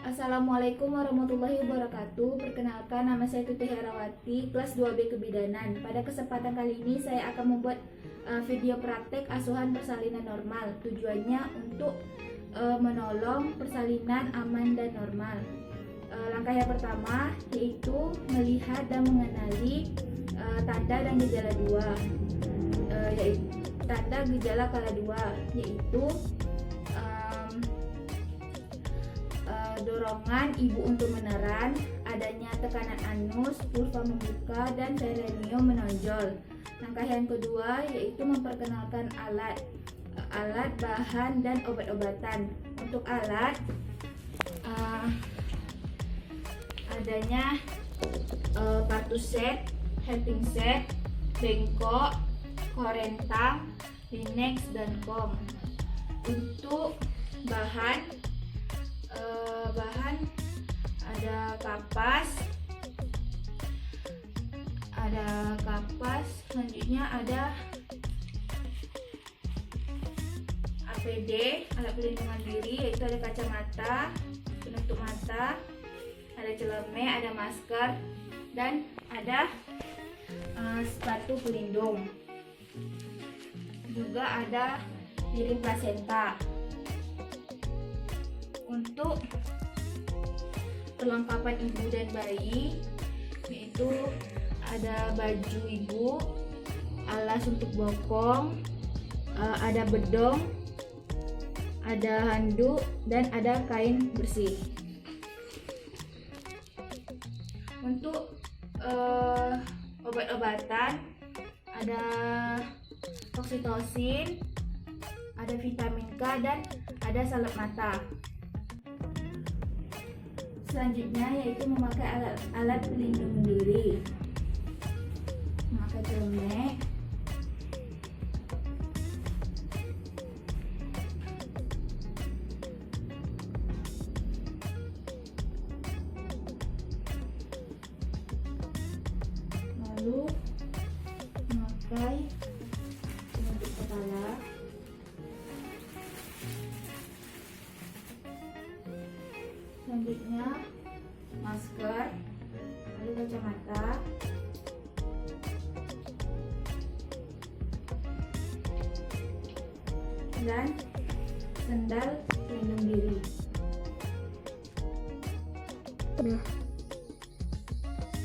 Assalamualaikum warahmatullahi wabarakatuh. Perkenalkan, nama saya Tuti Herawati, kelas 2B Kebidanan. Pada kesempatan kali ini saya akan membuat video praktek asuhan persalinan normal. Tujuannya untuk menolong persalinan aman dan normal. Langkah yang pertama yaitu melihat dan mengenali tanda dan gejala dua, yaitu tanda gejala kala dua, yaitu dorongan ibu untuk meneran, adanya tekanan anus, pulpa membuka, dan perineum menonjol. Langkah yang kedua yaitu memperkenalkan alat, bahan, dan obat-obatan. Untuk alat, adanya partus set, helping set, bengkok, korentang, linex, dan kom. Untuk bahan ada kapas, selanjutnya ada APD, alat pelindungan diri, yaitu ada kacamata, penutup mata, ada celemek, ada masker, dan ada sepatu pelindung. Juga ada piring plasenta. Untuk perlengkapan ibu dan bayi, yaitu ada baju ibu, alas untuk bokong, ada bedong, ada handuk, dan ada kain bersih. Untuk obat-obatan ada oksitosin, ada vitamin K, dan ada salep mata. Selanjutnya yaitu memakai alat pelindung diri, memakai celemek, lalu memakai penutup kepala, selanjutnya masker, lalu kacamata, dan sendal pelindung diri.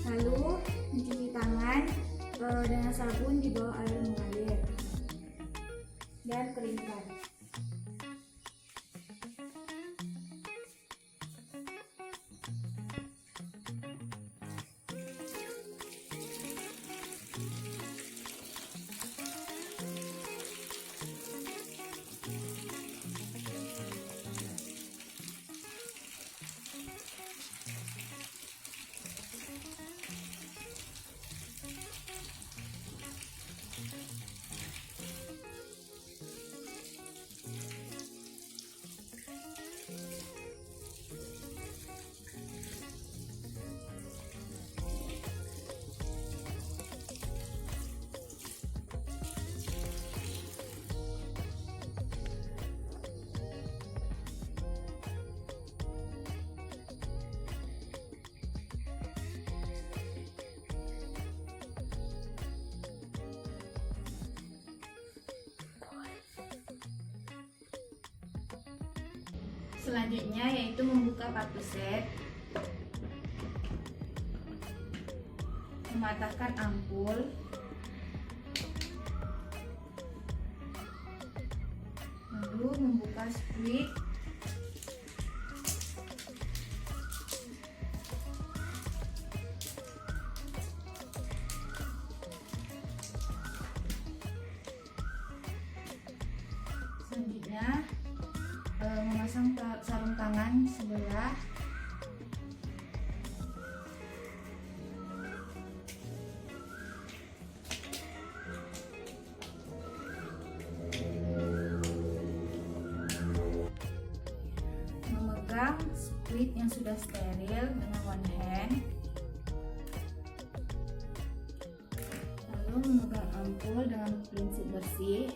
Lalu mencuci tangan dengan sabun di bawah air mengalir dan keringkan. Selanjutnya yaitu membuka partus set, mematahkan ampul, lalu membuka split, selanjutnya memasang sarung tangan sebelah, memegang split yang sudah steril dengan one hand, lalu memegang ampul dengan prinsip bersih,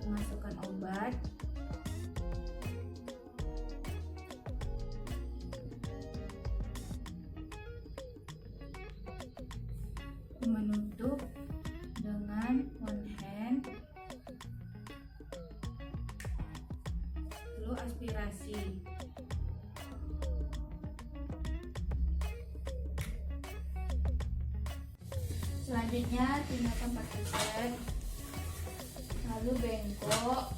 memasukkan obat, Menutup dengan one hand, lalu aspirasi. Selanjutnya tinggalkan partikel, lalu bengkok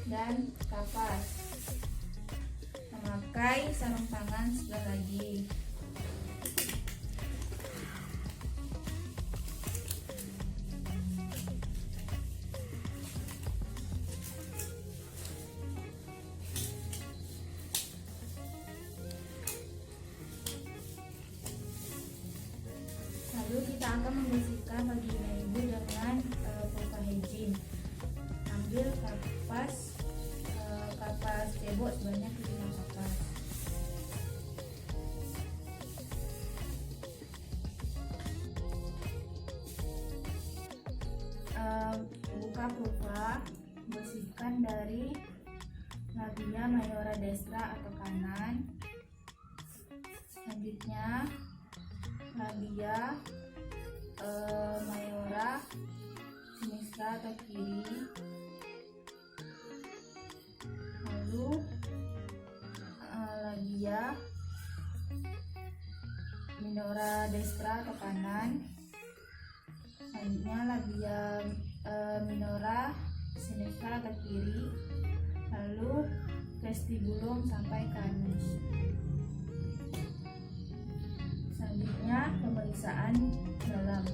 dan kapas. Memakai sarung tangan sebelah lagi. Lalu kita akan membersihkan vagina ibu dengan pulpa hygiene. Ambil kapas cebok sebanyak 5 kapas. Buka vulva, bersihkan dari labia mayora destra atau kanan. Selanjutnya labia mayora sinistra atau kiri, lalu labia minora destra atau kanan, selanjutnya labia minora sinistra atau kiri, lalu vestibulum sampai kanus. Selanjutnya pemeriksaan dalam.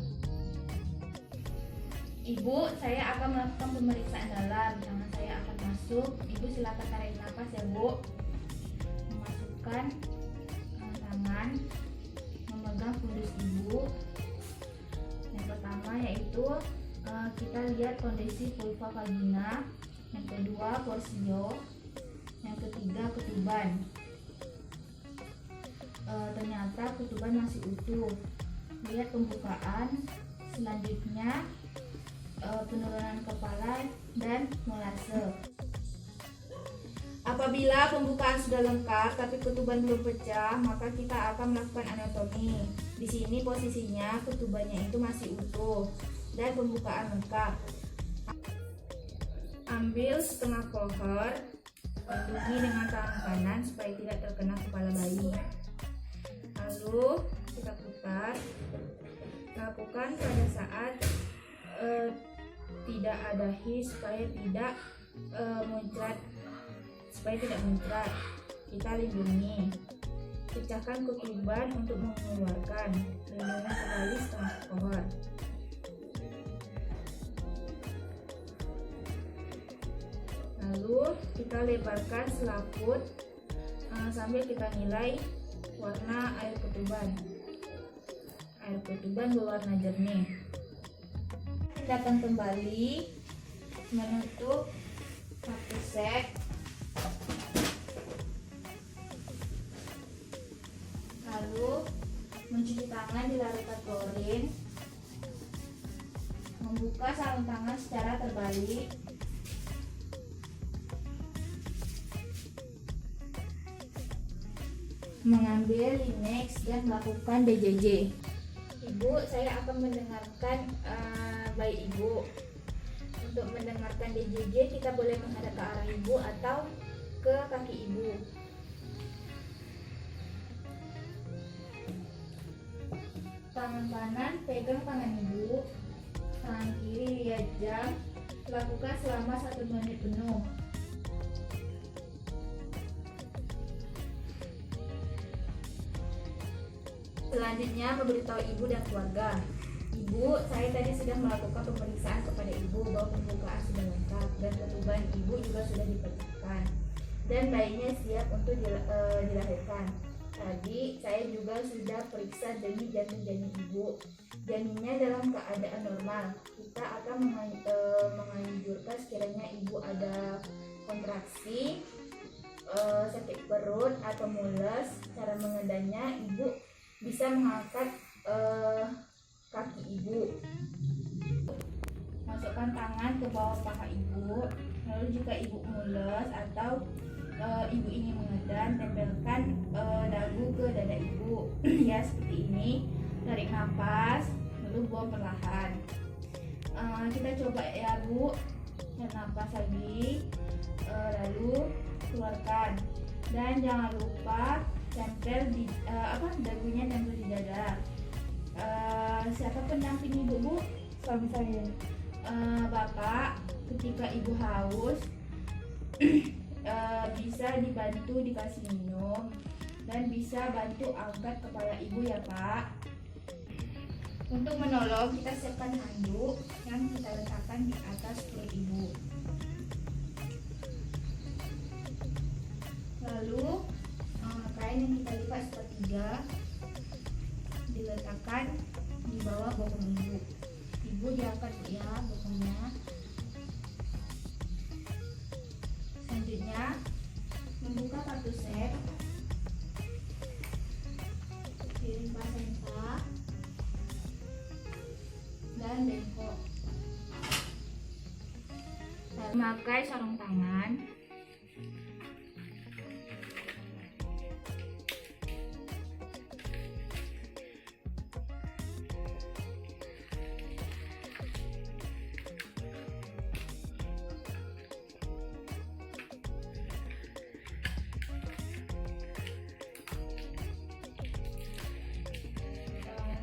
Ibu, saya akan melakukan pemeriksaan dalam. Tangan saya akan masuk. Ibu silakan tarik nafas ya, Bu. Memasukkan tangan, memegang fundus ibu. Yang pertama yaitu kita lihat kondisi vulva vagina. Yang kedua porsio. Yang ketiga ketuban. Ternyata ketuban masih utuh. Lihat pembukaan. Selanjutnya penurunan kepala dan molase. Apabila pembukaan sudah lengkap tapi ketuban belum pecah, maka kita akan melakukan anatomi. Di sini posisinya ketubannya itu masih utuh dan pembukaan lengkap. Ambil setengah kohor, lindungi dengan tangan kanan supaya tidak terkena kepala bayi. Lalu kita putar. Lakukan pada saat tidak ada his supaya tidak muncrat. Kita lindungi. Pecahkan ketuban untuk mengeluarkan. Lindungi kembali setengah kohor. Lalu kita lebarkan selaput sambil kita nilai warna air ketuban. Air ketuban berwarna jernih. Datang kembali, menutup satu set, lalu mencuci tangan di larutan klorin, membuka sarung tangan secara terbalik, mengambil Linex dan melakukan BJJ. Ibu, saya akan mendengarkan bayi ibu. Untuk mendengarkan BJJ kita boleh menghadap ke arah ibu atau ke kaki ibu. Tangan kanan pegang tangan ibu, tangan kiri lihat jam. Lakukan selama 1 menit penuh. Selanjutnya memberitahu ibu dan keluarga. Ibu, saya tadi sudah melakukan pemeriksaan kepada ibu bahwa pembukaan sudah lengkap dan ketuban ibu juga sudah dipecahkan dan bayinya siap untuk dilahirkan. Tadi saya juga sudah periksa janin ibu. Janinnya dalam keadaan normal. Kita akan menganjurkan sekiranya ibu ada kontraksi, sakit perut atau mules. Cara mengendalinya, ibu bisa mengangkat kaki ibu, masukkan tangan ke bawah paha ibu. Lalu jika ibu mules atau ibu ingin mengedan, tempelkan dagu ke dada ibu ya seperti ini. tarik nafas, lalu buang perlahan. Kita coba ya Bu, tarik nafas lagi, lalu keluarkan. Dan jangan lupa tempel di dagunya tempel di dada. Siapa pendamping ibu Bu? Suami saya. Bapak, ketika ibu haus bisa dibantu dikasih minum dan bisa bantu angkat kepala ibu ya Pak. Untuk menolong, kita siapkan handuk yang kita letakkan di atas perut ibu. Lalu kain yang kita lipat sepertiga diletakkan di bawah bokong ibu. Ibu diangkat ya bokongnya. Selanjutnya membuka kartu sep, kirim placenta dan bengkok. Memakai sarung tangan.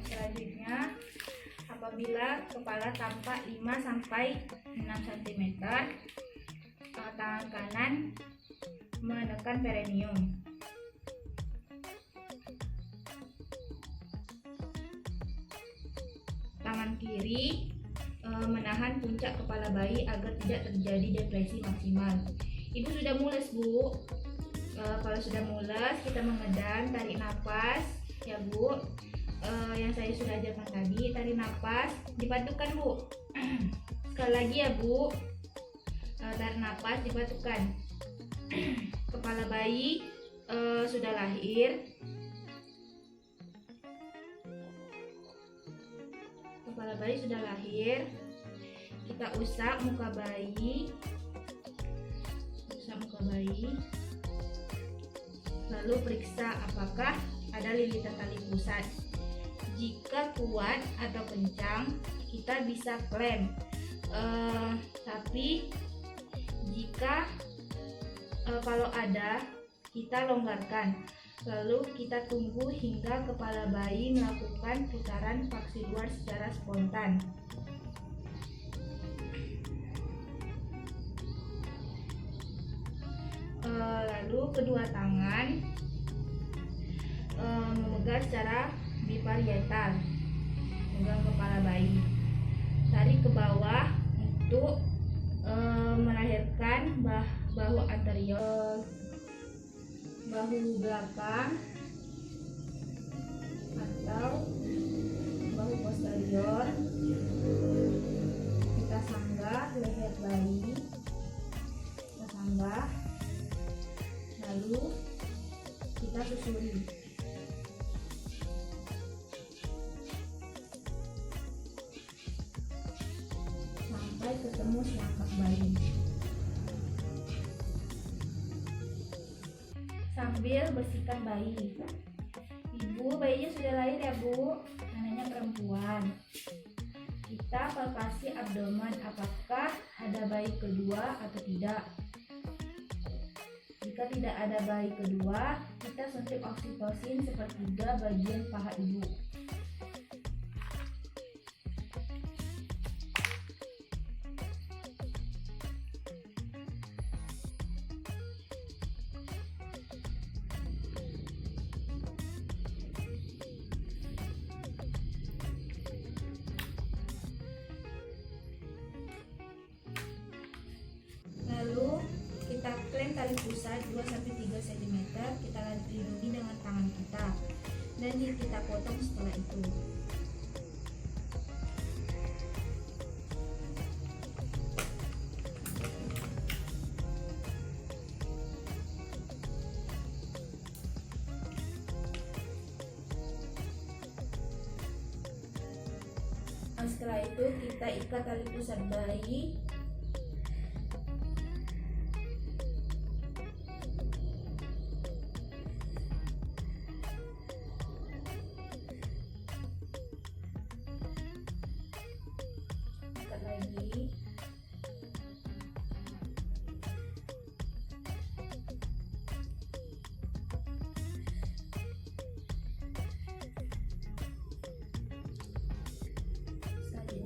Selanjutnya, apabila kepala tampak 5-6 cm, tangan kanan menekan perineum. Tangan kiri menahan puncak kepala bayi agar tidak terjadi depresi maksimal. Ibu sudah mules Bu. Kalau sudah mules, kita memedang, tarik nafas ya Bu. Yang saya sudah ajarkan tadi, tarik nafas, dipatukan Bu. Sekali lagi ya Bu, tarik nafas, dipatukan. Kepala bayi sudah lahir. Kepala bayi sudah lahir. Kita usap muka bayi, lalu periksa apakah ada lilitan tali pusat. Jika kuat atau kencang, kita bisa klem. Tapi jika kalau ada, kita longgarkan. Lalu kita tunggu hingga kepala bayi melakukan putaran faksi luar secara spontan. Lalu kedua tangan memegang secara biparietal, memegang kepala bayi. Tarik ke bawah untuk melahirkan bahu anterior, bahu belakang atau bahu posterior. Kita sanggah leher bayi, kita sanggah, lalu kita susuri. Sampai ketemu selangkah bayi. Sambil bersihkan bayi. Ibu, bayinya sudah lahir ya Bu, anaknya perempuan. Kita palpasi abdomen, apakah ada bayi kedua atau tidak. Jika tidak ada bayi kedua, kita suntik oksitosin sepertiga bagian paha ibu. Lalu kita klem tali pusat 2-3 cm, kita lindungi dengan tangan kita dan kita potong setelah itu. Setelah itu kita ikat tali pusat bayi.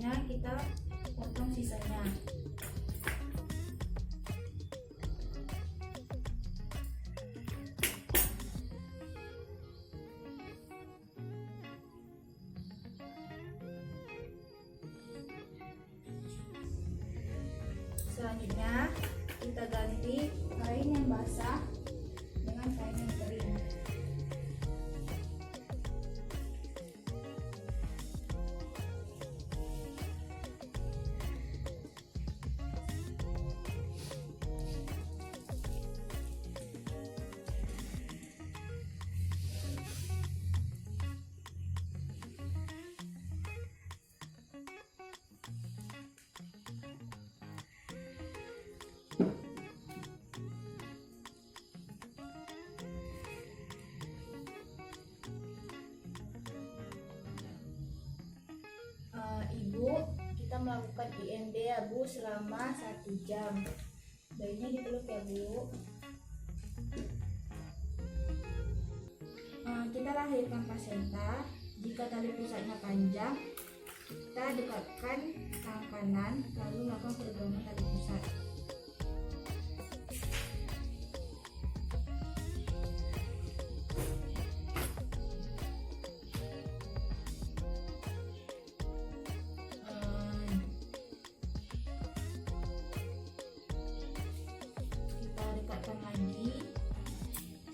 selanjutnya kita potong sisanya. Selanjutnya kita ganti kain yang basah dengan kain yang kering. Ibu, kita melakukan IMD ya Bu selama 1 jam. Bayinya dipeluk ya Bu. Kita lahirkan plasenta. Jika tali pusatnya panjang, kita dekatkan tangan kanan lalu melakukan pergelangan tali pusat. Dekatkan lagi,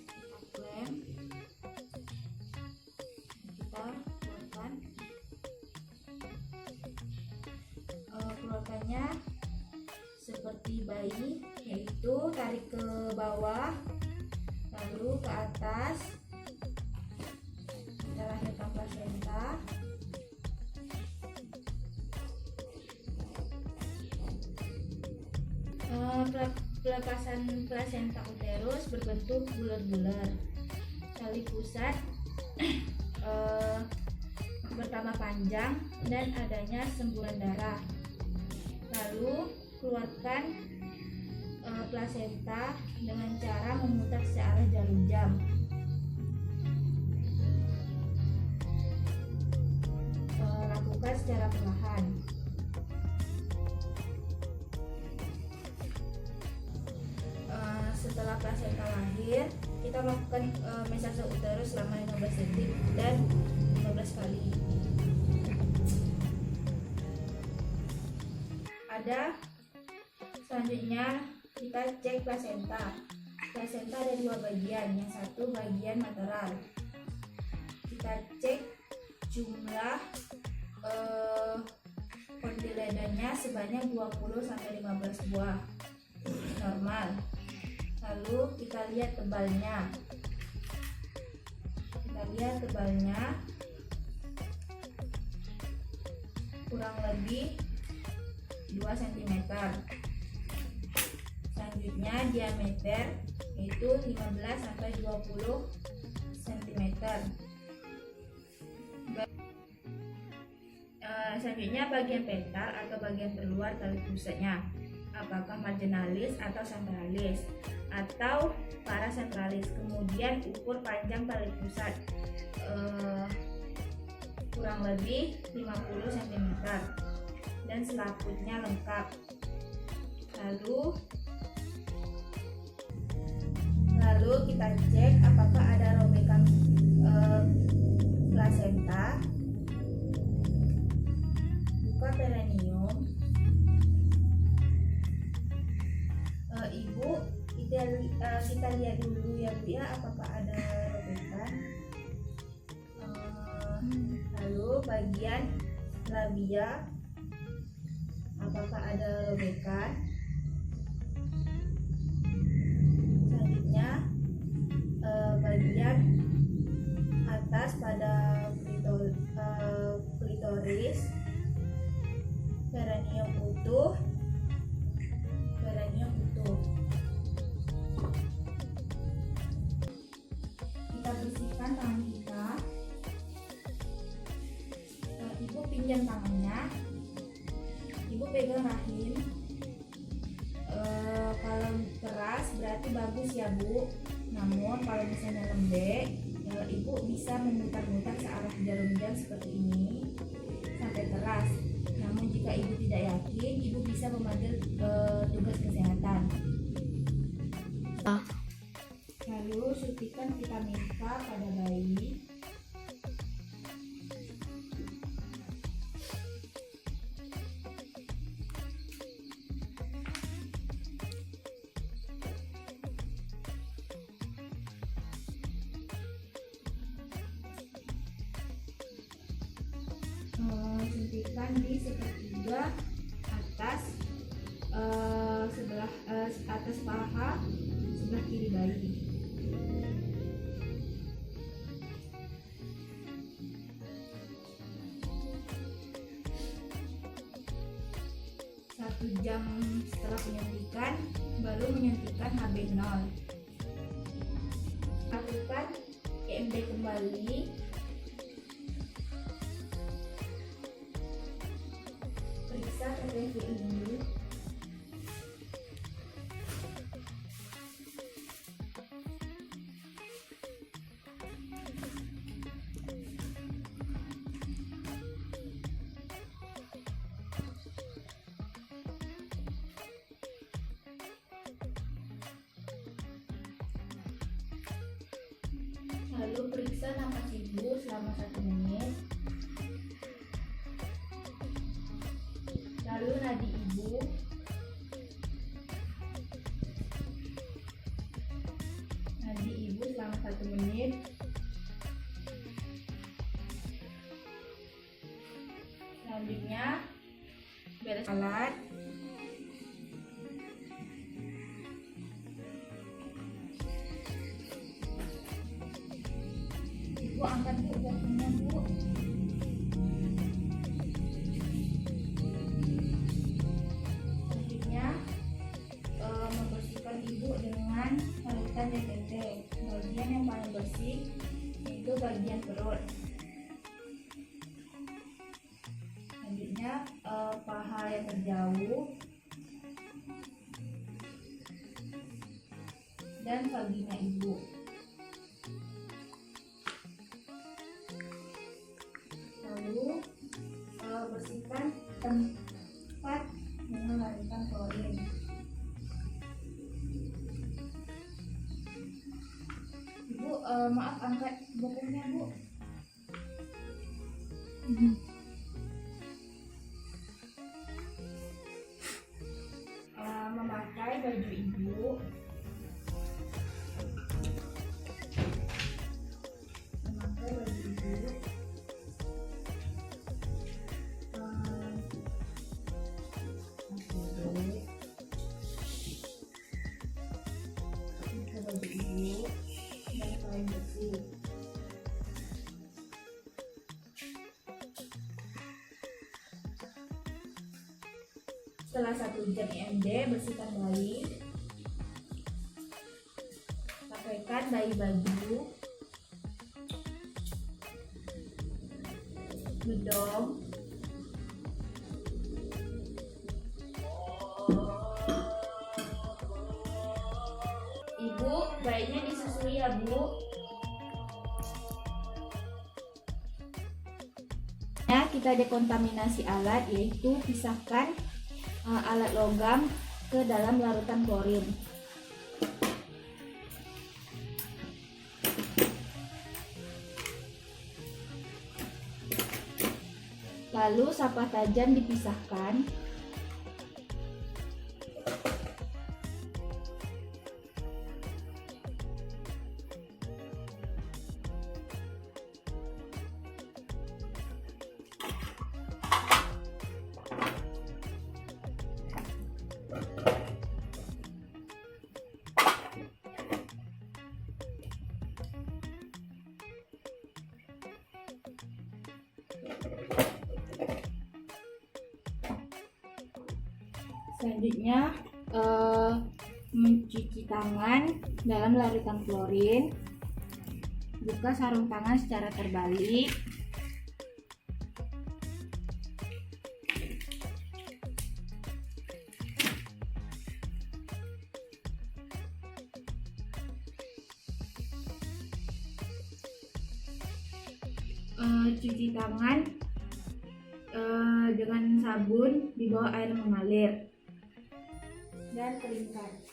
kita klem, kita keluarkannya seperti bayi, yaitu tarik ke bawah lalu ke atas, kita lahirkan plasenta. Pelepasan plasenta uterus berbentuk bulat-bulat. Tali pusat bertambah panjang dan adanya semburan darah. Lalu keluarkan plasenta dengan cara memutar searah jarum jam. Lakukan secara perlahan. Setelah plasenta lahir, kita melakukan mesase uterus selama 15 detik dan 15 kali. Selanjutnya kita cek plasenta. Plasenta ada 2 bagian, yang satu bagian lateral. Kita cek jumlah kontiledannya sebanyak 20-15 buah, normal. Lalu kita lihat tebalnya. Kurang lebih 2 cm. Selanjutnya diameter yaitu 15-20 cm. Selanjutnya bagian pentar atau bagian terluar tali pusatnya, apakah marginalis atau centralis atau paracentralis. Kemudian ukur panjang tali pusat kurang lebih 50 cm dan selaputnya lengkap. Lalu kita cek apakah ada robekan plasenta. Buka perineum. Ibu, kita lihat dulu ya Bu ya, apakah ada robekan. Lalu bagian labia, apakah ada robekan. Selanjutnya bagian atas pada klitoris, perineum utuh. Kita bersihkan tangan kita. Ibu pinjam tangannya, ibu pegang rahim. Kalau keras berarti bagus ya Bu, namun kalau misalnya lembek, ibu bisa memutar-mutar searah jarum jam seperti ini sampai keras. Namun jika ibu tidak yakin, ibu bisa memanggil tugas kesehatan. Lalu suntikan vitamin K pada bayi. Suntikan di sepertiga atas sebelah atas paha sebelah kiri bayi. Satu jam setelah penyuntikan baru menyuntikkan HB0. Lakukan EMD kembali. Periksa TTV ini. Lalu periksa napas ibu selama 1 menit. Lalu nadi ibu. Nadi ibu selama 1 menit. Selanjutnya beres alat. Ibu angkat bu bajunya bu. Selanjutnya membersihkan ibu dengan larutan DPT. Bagian yang paling bersih itu bagian perut. Selanjutnya paha yang terjauh dan vagina ibu. Lalu bersihkan tempat dengan larutan klorin. Ibu maaf angkat bokongnya bu. Memakai baju ibu. Memakai baju ibu. Baju ibu dan paling bersih. Setelah 1 jam EMD, bersihkan bayi. Pakaikan bayi baju, gedong, ibu bayinya disusui ya bu. Nah, kita dekontaminasi alat, yaitu pisahkan alat logam ke dalam larutan klorin. Lalu sampah tajam dipisahkan. Selanjutnya mencuci tangan dalam larutan klorin. Buka sarung tangan secara terbalik. Cuci tangan dengan sabun di bawah air mengalir dan keringkan.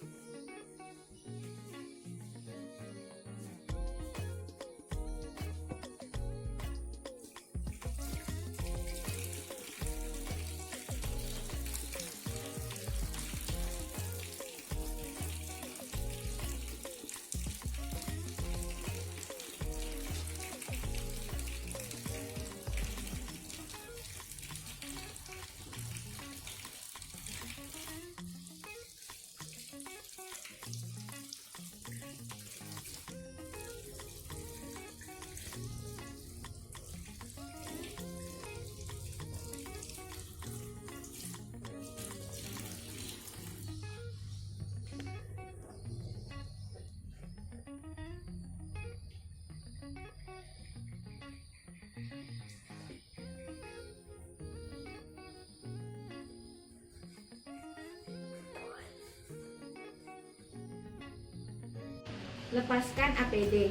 Lepaskan APD.